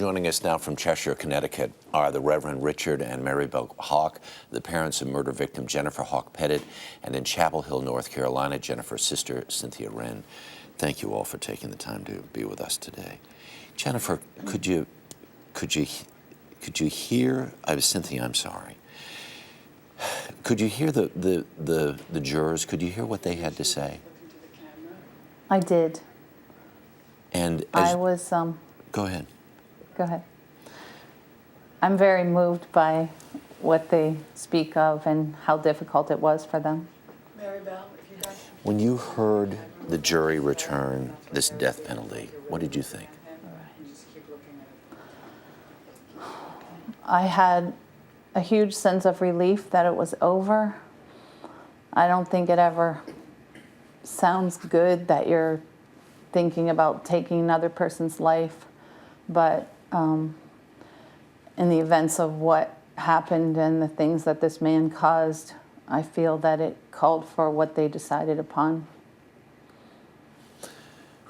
Joining us now from Cheshire, Connecticut are the Reverend Richard and Maribel Hawke, the parents of murder victim Jennifer Hawke-Petit, and in Chapel Hill, North Carolina, Jennifer's sister, Cynthia Wren. Thank you all for taking the time to be with us today. Jennifer, could you hear, Cynthia, I'm sorry. Could you hear the jurors? Could you hear what they had to say? I did. And I was, go ahead. Go ahead. I'm very moved by what they speak of and how difficult it was for them. When you heard the jury return this death penalty, what did you think? I had a huge sense of relief that it was over. I don't think it ever sounds good that you're thinking about taking another person's life, but in the events of what happened and the things that this man caused, I feel that it called for what they decided upon.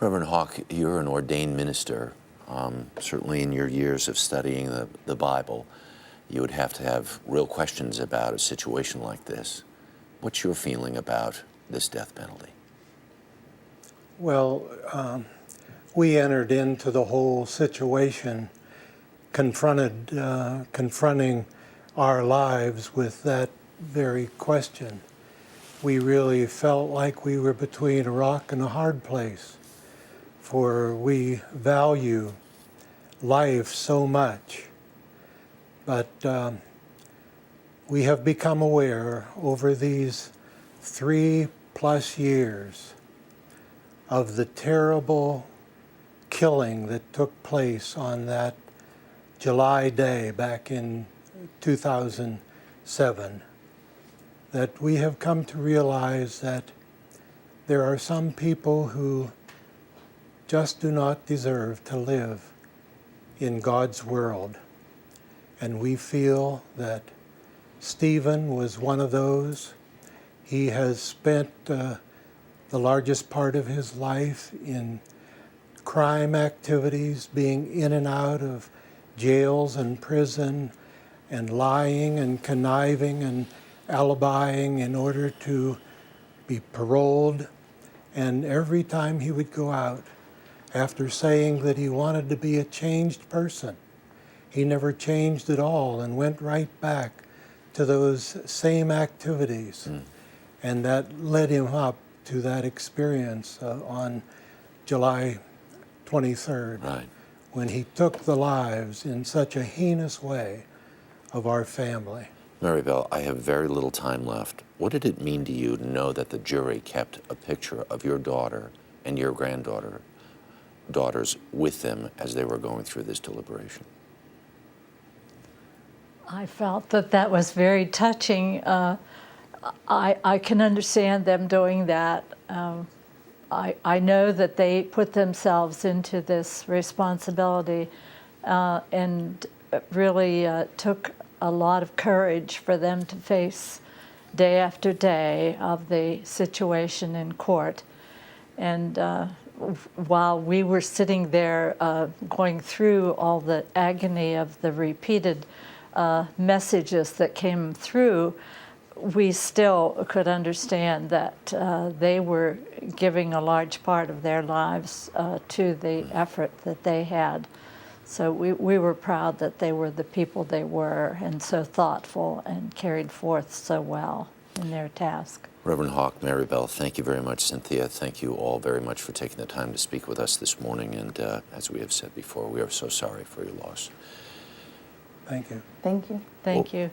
Reverend Hawke, you're an ordained minister. Certainly in your years of studying the Bible, you would have to have real questions about a situation like this. What's your feeling about this death penalty? Well, we entered into the whole situation confronting our lives with that very question. We really felt like we were between a rock and a hard place, for we value life so much. But we have become aware over these 3+ years of the terrible killing that took place on that July day back in 2007, that we have come to realize that there are some people who just do not deserve to live in God's world. And we feel that Stephen was one of those. He has spent the largest part of his life in crime activities, being in and out of jails and prison, and lying and conniving and alibying in order to be paroled. And every time he would go out, after saying that he wanted to be a changed person, he never changed at all and went right back to those same activities. And that led him up to that experience on July 23rd, Right. when he took the lives in such a heinous way of our family. Maribel, I have very little time left. What did it mean to you to know that the jury kept a picture of your daughter and your daughters with them as they were going through this deliberation? I felt that that was very touching. I can understand them doing that. I know that they put themselves into this responsibility and really took a lot of courage for them to face day after day of the situation in court. And while we were sitting there going through all the agony of the repeated messages that came through, we still could understand that they were giving a large part of their lives to the effort that they had. So we were proud that they were the people they were, and so thoughtful and carried forth so well in their task. Reverend Hawke, Maribel, thank you very much. Cynthia, thank you all very much for taking the time to speak with us this morning. And as we have said before, we are so sorry for your loss. Thank you. Thank you. Thank you.